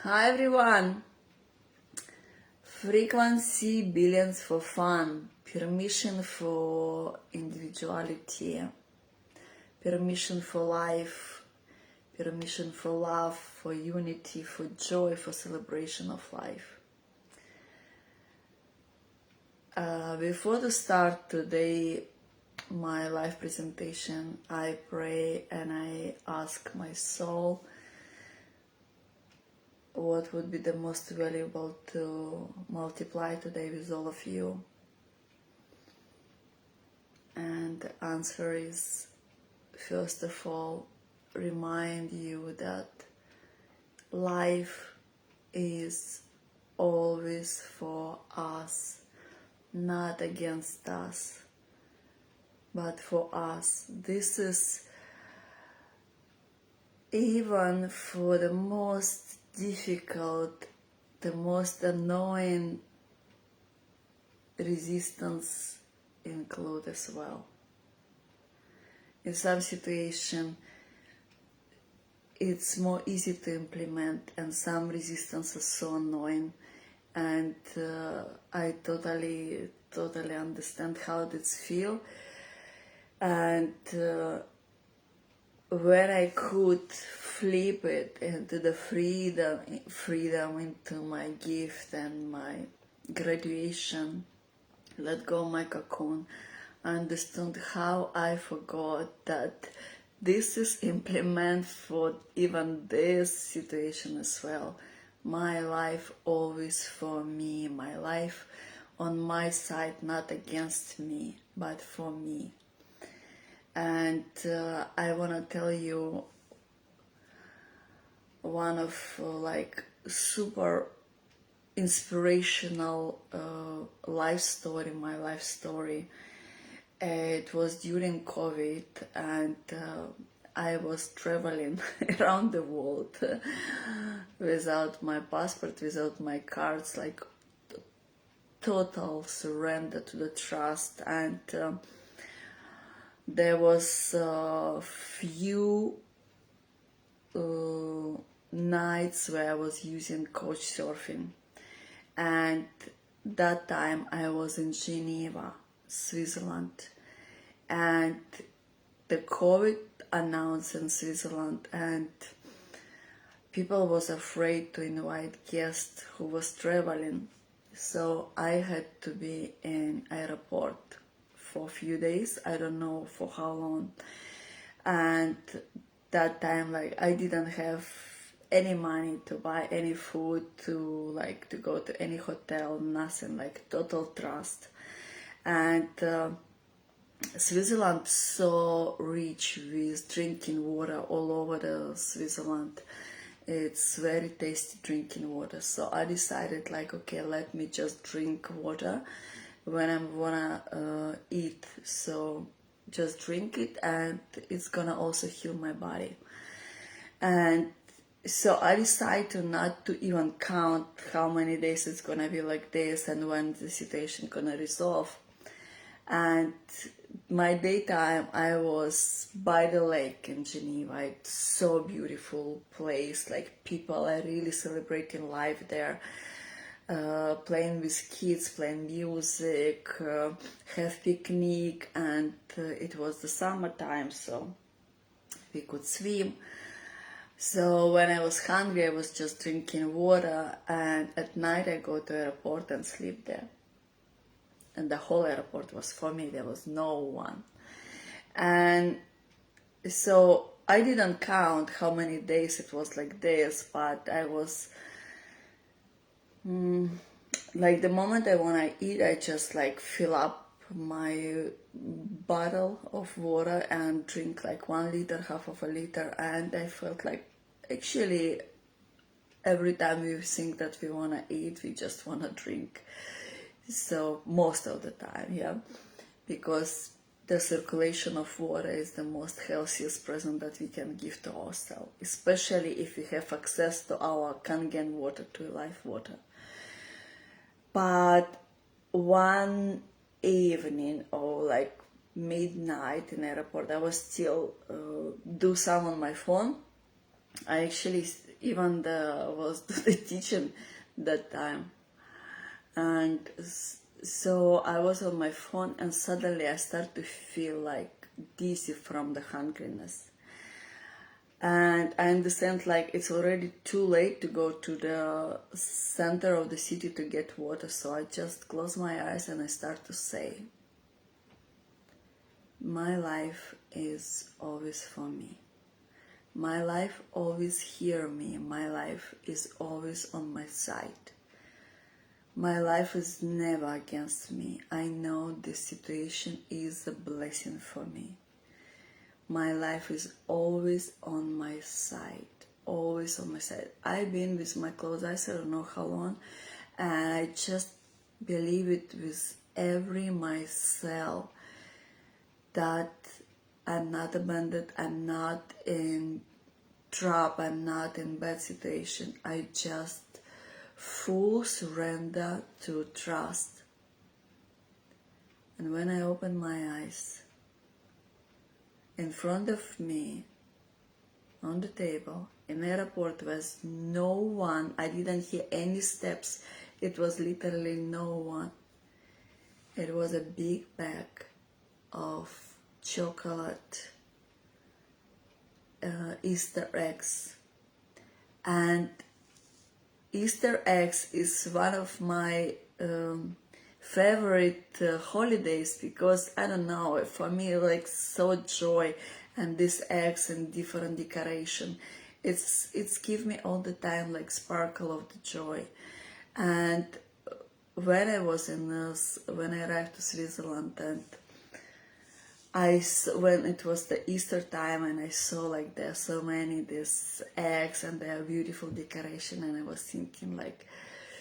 Hi everyone! Frequency billions for fun, permission for individuality, permission for life, permission for love, for unity, for joy, for celebration of life. Before to start today my live presentation, I pray and I ask my soul what would be the most valuable to multiply today with all of you. And the answer is, first of all, remind you that life is always for us, not against us, but for us. This is even for the most difficult, the most annoying resistance include as well. In some situation, it's more easy to implement, and some resistance is so annoying, and I totally understand how this feel. And when I could flip it into the freedom into my gift and my graduation, let go my cocoon, I understood how I forgot that this is implement for even this situation as well. My life always for me, my life on my side, not against me, but for me. And I want to tell you one of super inspirational life story, my life story. It was during COVID, and I was traveling around the world without my passport, without my cards, like total surrender to the trust. And there was a few nights where I was using couch surfing, and that time I was in Geneva, Switzerland, and the COVID announced in Switzerland, and people was afraid to invite guests who was traveling, so I had to be in airport for a few days. I don't know for how long. And that time, I didn't have any money to buy any food, to go to any hotel, nothing, total trust. And Switzerland so rich with drinking water all over the Switzerland. It's very tasty drinking water. So I decided okay, let me just drink water when I'm gonna eat. So just drink it, and it's gonna also heal my body. And so I decided not to even count how many days it's gonna be like this and when the situation gonna resolve. And my daytime, I was by the lake in Geneva. It's so beautiful place, people are really celebrating life there. Playing with kids, playing music, have picnic, and it was the summertime, so we could swim. So when I was hungry, I was just drinking water, and at night I go to airport and sleep there. And the whole airport was for me, there was no one. And so I didn't count how many days it was like this, but I was the moment I want to eat, I just fill up my bottle of water and drink 1 liter, half of a liter. And I felt actually every time we think that we want to eat, we just want to drink. So most of the time, yeah, because the circulation of water is the most healthiest present that we can give to ourselves, especially if we have access to our Kangen water, to life water. But one evening, or midnight in airport, I was still do some on my phone. I actually even was the teaching that time. And so I was on my phone, and suddenly I started to feel like dizzy from the hungriness. And I understand like it's already too late to go to the center of the city to get water. So I just close my eyes and I start to say, my life is always for me. My life always hear me. My life is always on my side. My life is never against me. I know this situation is a blessing for me. My life is always on my side, always on my side. I've been with my closed eyes, I don't know how long, and I just believe it with every my cell that I'm not abandoned, I'm not in trap, I'm not in bad situation. I just full surrender to trust. And when I open my eyes, in front of me, on the table, in the airport was no one. I didn't hear any steps. It was literally no one. It was a big bag of chocolate Easter eggs. And Easter eggs is one of my favorite holidays, because I don't know, for me like so joy, and these eggs and different decoration, it's give me all the time like sparkle of the joy. And when I was when I arrived to Switzerland, and when it was the Easter time, and I saw like there are so many these eggs and they are beautiful decoration, and I was thinking like,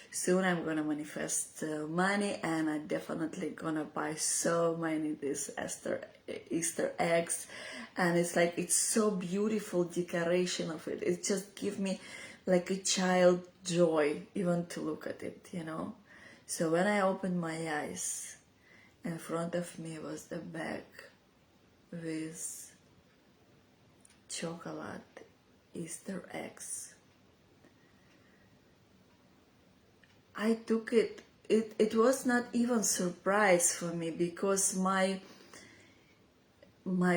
soon I'm gonna manifest money, and I'm definitely gonna buy so many these Easter eggs. And it's like, it's so beautiful decoration of it. It just gives me like a child joy even to look at it, you know. So when I opened my eyes, in front of me was the bag with chocolate Easter eggs. I took it. It was not even surprise for me, because my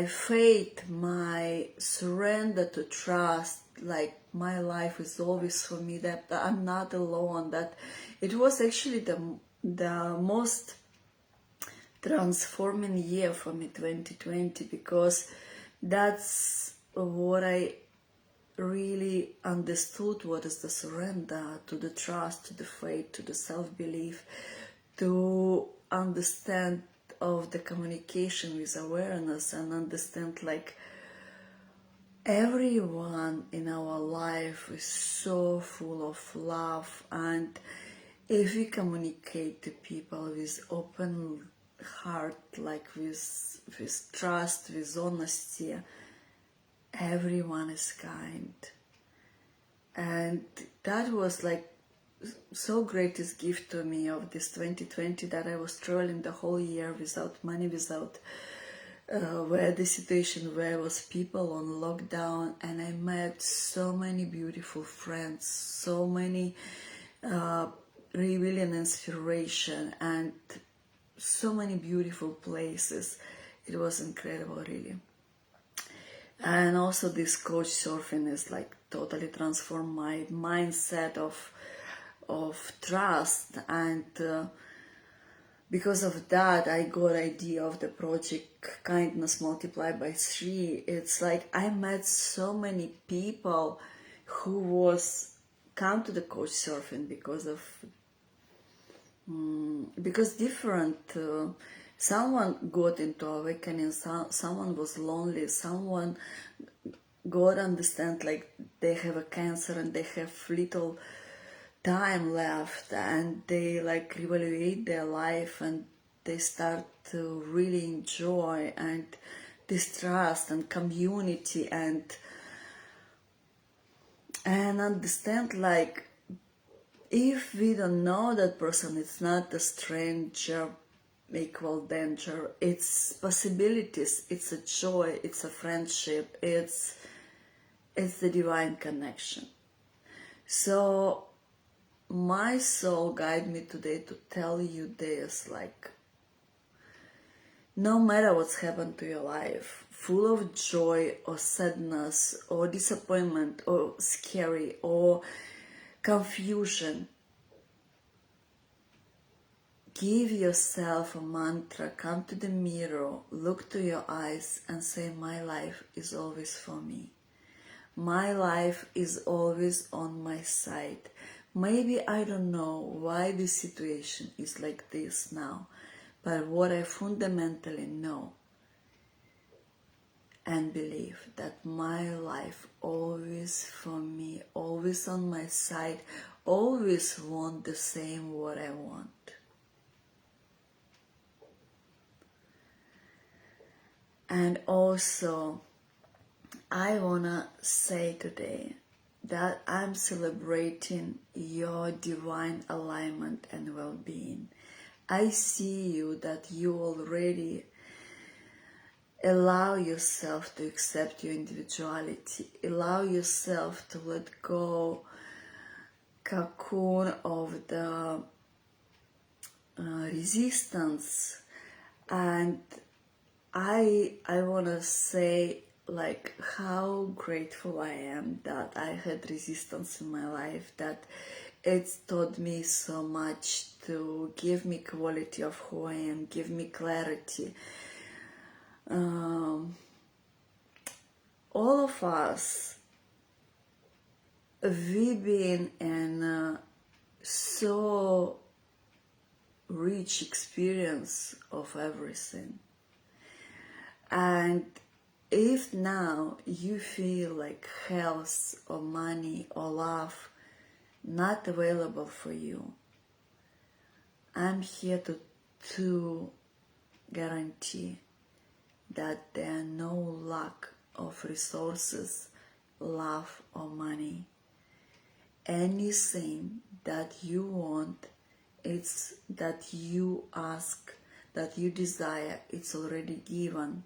faith, my surrender to trust, like my life is always for me, that I'm not alone, that it was actually the most transforming year for me, 2020, because that's what I really understood, what is the surrender, to the trust, to the faith, to the self-belief, to understand of the communication with awareness, and understand like everyone in our life is so full of love. And if we communicate to people with open heart, like with trust, with honesty, everyone is kind. And that was like so greatest gift to me of this 2020, that I was traveling the whole year without money, without where the situation where was people on lockdown, and I met so many beautiful friends, so many revealing inspiration, and so many beautiful places. It was incredible, really. And also this coach surfing is like totally transformed my mindset of trust. And because of that, I got idea of the project Kindness Multiplied by 3. It's like I met so many people who was come to the coach surfing because of because different someone got into awakening, someone was lonely, someone got understand like they have a cancer and they have little time left, and they like reevaluate their life, and they start to really enjoy and distrust and community, and understand like if we don't know that person, it's not a stranger equal danger, it's possibilities, it's a joy, it's a friendship, it's the divine connection. So my soul guide me today to tell you this, like, no matter what's happened to your life, full of joy or sadness or disappointment or scary or confusion, give yourself a mantra, come to the mirror, look to your eyes and say, my life is always for me. My life is always on my side. Maybe I don't know why this situation is like this now, but what I fundamentally know and believe, that my life always for me, always on my side, always want the same what I want. And also, I wanna say today that I'm celebrating your divine alignment and well-being. I see you that you already allow yourself to accept your individuality, allow yourself to let go cocoon of the resistance. And I want to say, like, how grateful I am that I had resistance in my life, that it's taught me so much to give me quality of who I am, give me clarity. All of us, we've been in so rich experience of everything. And if now you feel like health or money or love not available for you, I'm here to guarantee that there are no lack of resources, love or money. Anything that you want, it's that you ask, that you desire, it's already given.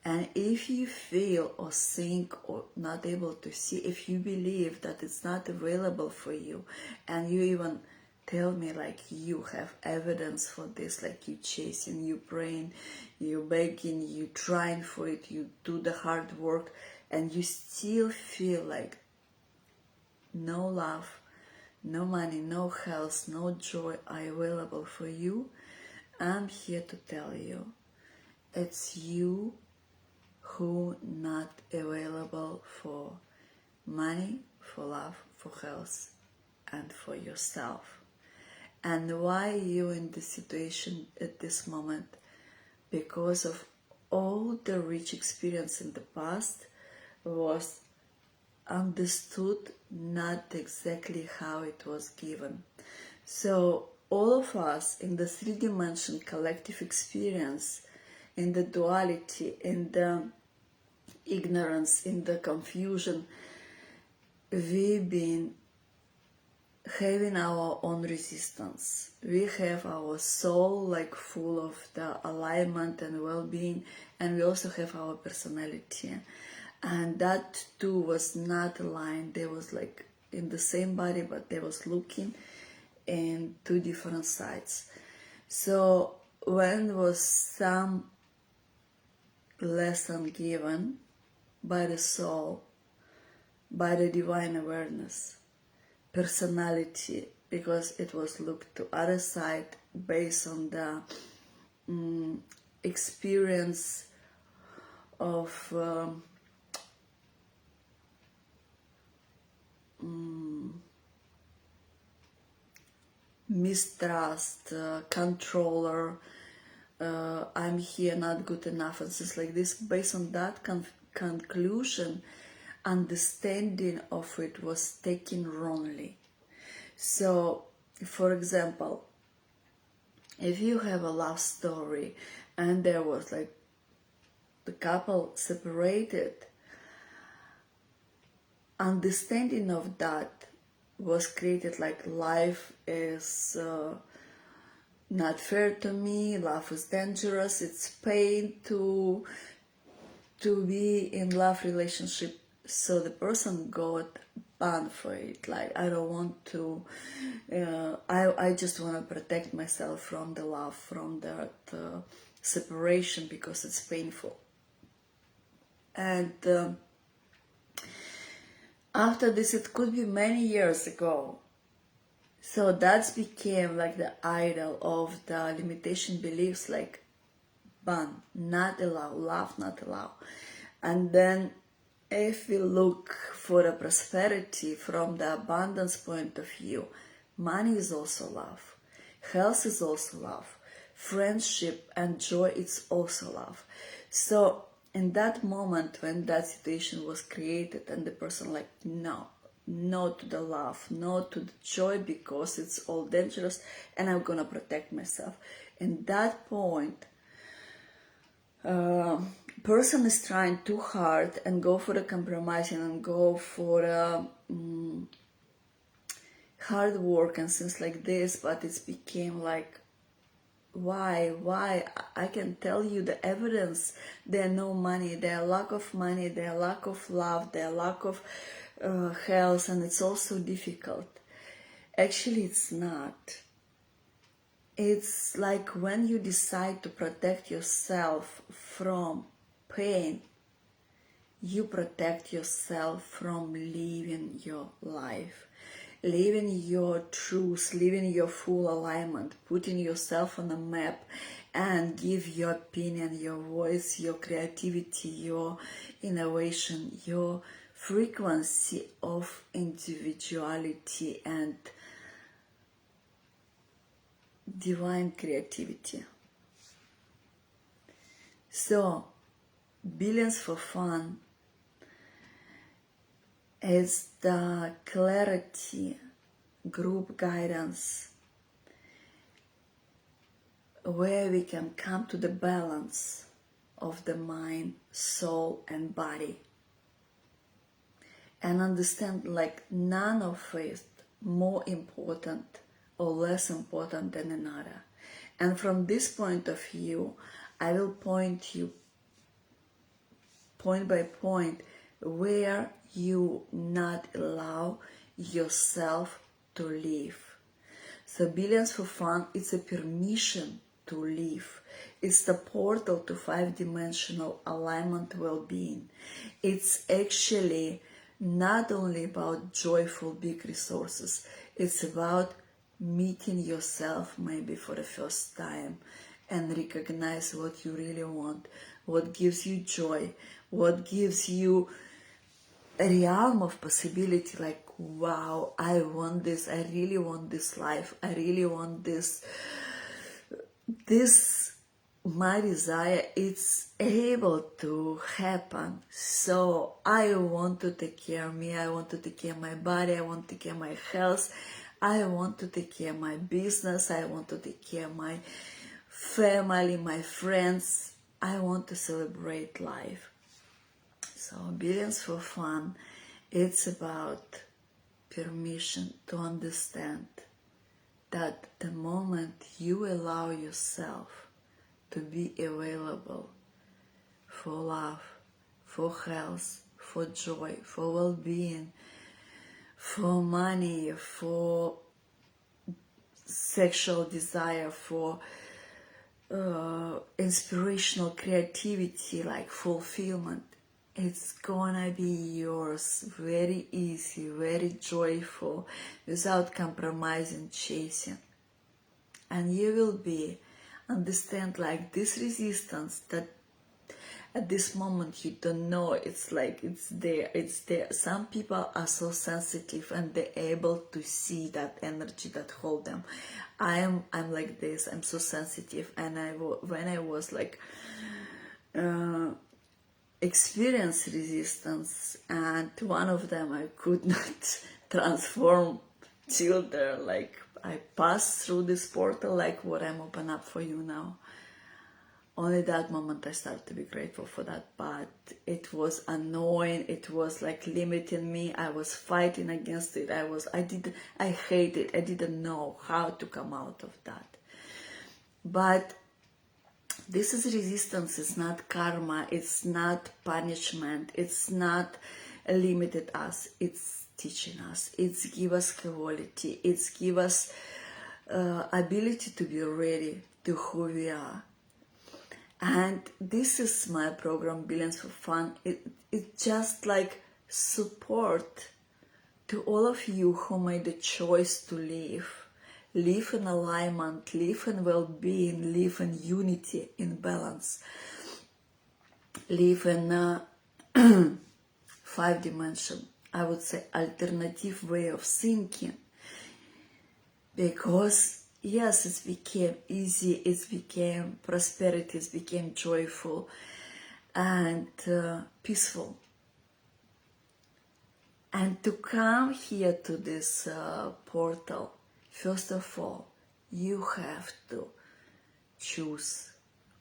And if you feel or think or not able to see, if you believe that it's not available for you, and you even tell me like you have evidence for this, like you chasing, you praying, you begging, you trying for it, you do the hard work, and you still feel like no love, no money, no health, no joy are available for you, I'm here to tell you, it's you who not available for money, for love, for health, and for yourself. And why you in this situation at this moment? Because of all the rich experience in the past was understood not exactly how it was given. So all of us in the three-dimensional collective experience, in the duality, in the ignorance, in the confusion, we've been having our own resistance. We have our soul like full of the alignment and well-being, and we also have our personality. And that too was not aligned. They was like in the same body, but they was looking in two different sides. So when was some lesson given by the soul, by the divine awareness, personality, because it was looked to other side based on the experience of mistrust, controller, I'm here, not good enough, and things like this. Based on that conclusion, understanding of it was taken wrongly. So, for example, if you have a love story and there was like the couple separated, understanding of that was created like life is not fair to me, love is dangerous, it's pain to be in love relationship. So the person got ban for it. Like, I don't want to, I just want to protect myself from the love, from that separation, because it's painful. And after this, it could be many years ago. So that became like the idol of the limitation beliefs, like ban, not allow, love, not allow. And then if we look for the prosperity from the abundance point of view, money is also love, health is also love, friendship and joy is also love. So in that moment when that situation was created and the person like, no to the love, no to the joy, because it's all dangerous and I'm gonna protect myself. In that point, person is trying too hard and go for the compromising and go for hard work and things like this, but it's became like, why? I can tell you the evidence. There no money, there lack of money, there lack of love, there lack of health, and it's also difficult. Actually, it's not. It's like when you decide to protect yourself from pain, you protect yourself from living your life, living your truth, living your full alignment, putting yourself on a map and give your opinion, your voice, your creativity, your innovation, your frequency of individuality and divine creativity. So, Billions for Fun is the clarity group guidance where we can come to the balance of the mind, soul and body and understand like none of it more important or less important than another. And from this point of view, I will point you point by point where you not allow yourself to live. So Billions for Fun, it's a permission to live. It's the portal to 5-dimensional alignment well-being. It's actually not only about joyful big resources, it's about meeting yourself maybe for the first time and recognize what you really want, what gives you joy, what gives you a realm of possibility, like, wow, I want this, I really want this life, I really want this, my desire, it's able to happen. So I want to take care of me, I want to take care of my body, I want to take care of my health, I want to take care of my business, I want to take care of my family, my friends, I want to celebrate life. So Billions for Fun, it's about permission to understand that the moment you allow yourself to be available for love, for health, for joy, for well-being, for money, for sexual desire, for inspirational creativity, like fulfillment, it's gonna be yours very easy, very joyful, without compromising, chasing. And you will be understand like this resistance that at this moment you don't know, it's like it's there. Some people are so sensitive and they're able to see that energy that hold them. I'm like this, I'm so sensitive, and when I was like experience resistance, and one of them I could not transform till there, like I passed through this portal like what I'm open up for you now. Only that moment I started to be grateful for that, but it was annoying, it was like limiting me, I was fighting against it, I hate it, I didn't know how to come out of that. But this is resistance, it's not karma, it's not punishment, it's not limited us, it's teaching us. It's give us quality. It's give us ability to be ready to who we are. And this is my program, Billions for Fun. It's just like support to all of you who made the choice to live in alignment, live in well-being, live in unity, in balance, live in 5-dimension, I would say, alternative way of thinking. Because yes, it became easy, it became prosperity, it became joyful and peaceful. And to come here to this portal, first of all, you have to choose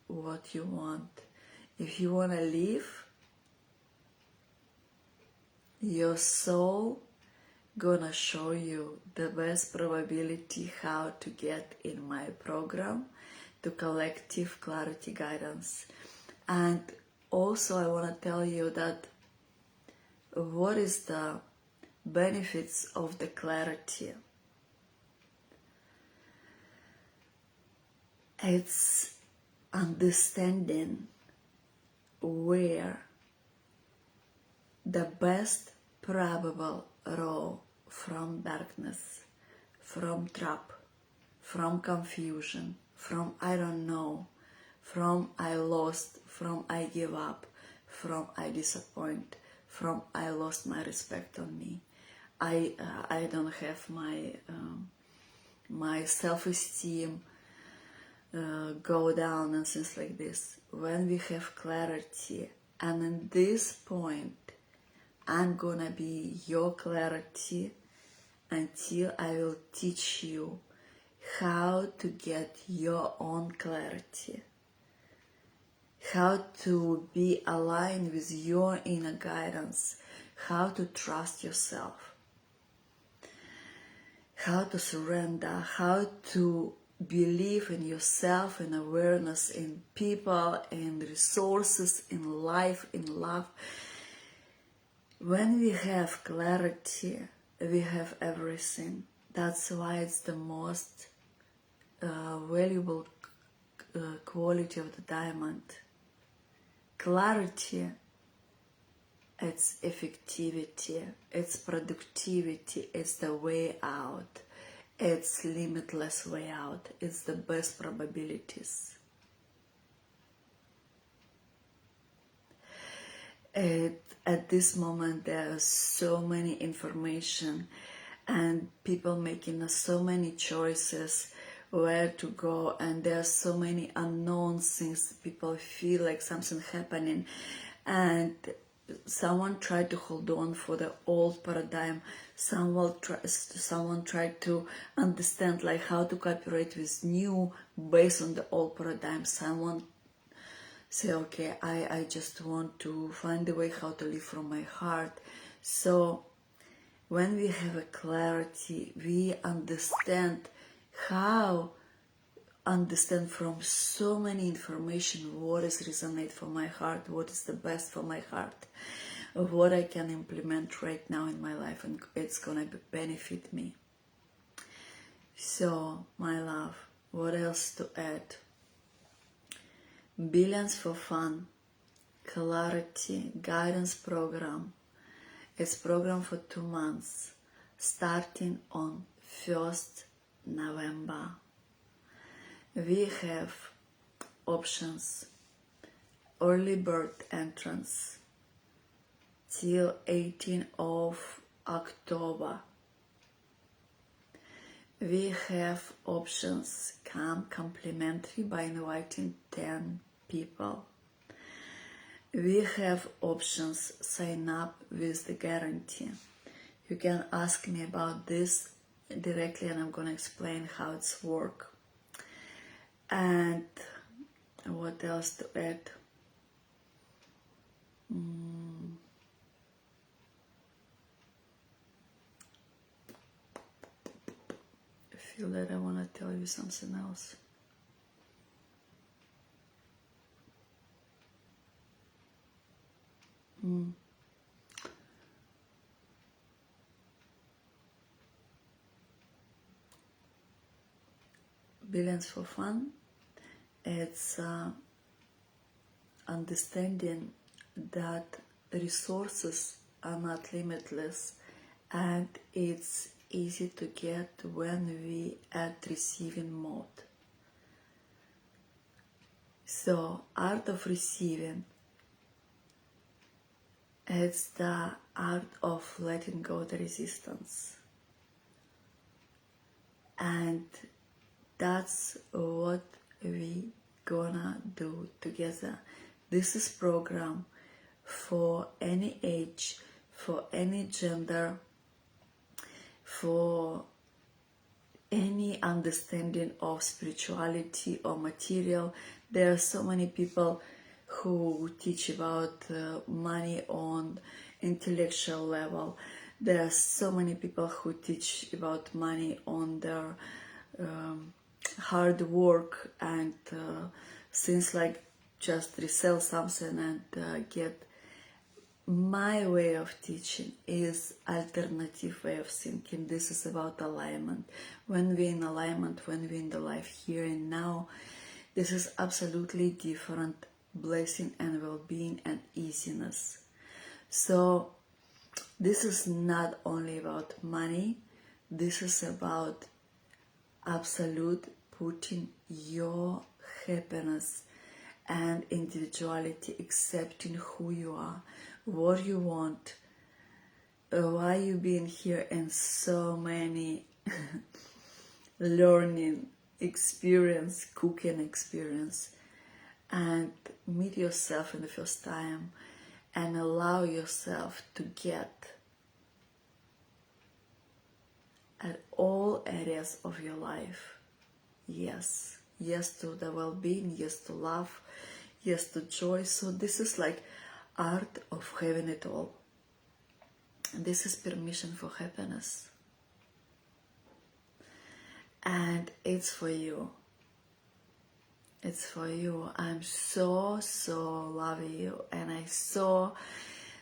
what you want. If you want to live, your soul gonna show you the best probability how to get in my program, to collective clarity guidance. And also I want to tell you that what is the benefits of the clarity. It's understanding where the best probable role from darkness, from trap, from confusion, from I don't know, from I lost, from I give up, from I disappoint, from I lost my respect on me, I don't have my self-esteem go down and things like this. When we have clarity, and in this point I'm gonna be your clarity until I will teach you how to get your own clarity, how to be aligned with your inner guidance, how to trust yourself, how to surrender, how to believe in yourself, in awareness, in people, in resources, in life, in love. When we have clarity, we have everything. That's why it's the most valuable quality of the diamond. Clarity, it's effectivity, it's productivity, it's the way out, it's limitless way out, it's the best probabilities. At this moment there is so many information and people making so many choices where to go, and there are so many unknown things. People feel like something happening, and someone tried to hold on for the old paradigm. Someone tried to understand like how to cooperate with new based on the old paradigm. Someone say, okay, I just want to find a way how to live from my heart. So when we have a clarity, we understand from so many information what is resonate for my heart, what is the best for my heart, what I can implement right now in my life, and it's gonna benefit me. So my love, what else to add? Billions for Fun Clarity Guidance Program. It's program for 2 months, starting on 1st November. We have options: early bird entrance till 18th of October. We have options: come complementary by inviting 10 people. We have options: sign up with the guarantee. You can ask me about this directly and I'm gonna explain how it's work. And what else to add? I feel that I want to tell you something else. Billions for Fun. It's understanding that resources are not limitless, and it's easy to get when we at receiving mode. So, art of receiving, it's the art of letting go the resistance. And that's what we gonna do together. This is program for any age, for any gender, for any understanding of spirituality or material. There are so many people who teach about money on intellectual level. There are so many people who teach about money on their hard work and things like just resell something and get. My way of teaching is alternative way of thinking. This is about alignment. When we're in alignment, when we're in the life here and now, this is absolutely different blessing and well-being and easiness. So this is not only about money, this is about absolute putting your happiness and individuality, accepting who you are, what you want, why you been here, and so many learning experience, cooking experience, and meet yourself in the first time and allow yourself to get at all areas of your life. Yes to the well-being, yes to love, yes to joy. So this is like art of having it all. This is permission for happiness, and it's for you. It's for you. I'm so love you, and I so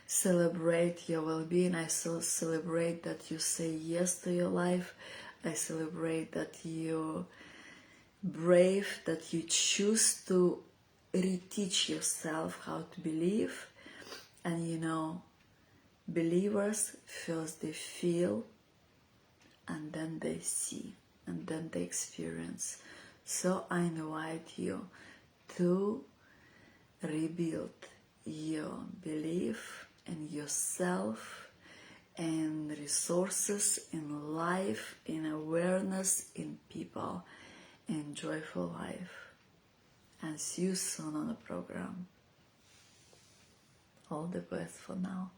celebrate your well-being. I so celebrate that you say yes to your life. I celebrate that you're brave, that you choose to reteach yourself how to believe. And you know, believers first they feel, and then they see, and then they experience. So I invite you to rebuild your belief in yourself, in resources, in life, in awareness, in people, in joyful life. And see you soon on the program. All the best for now.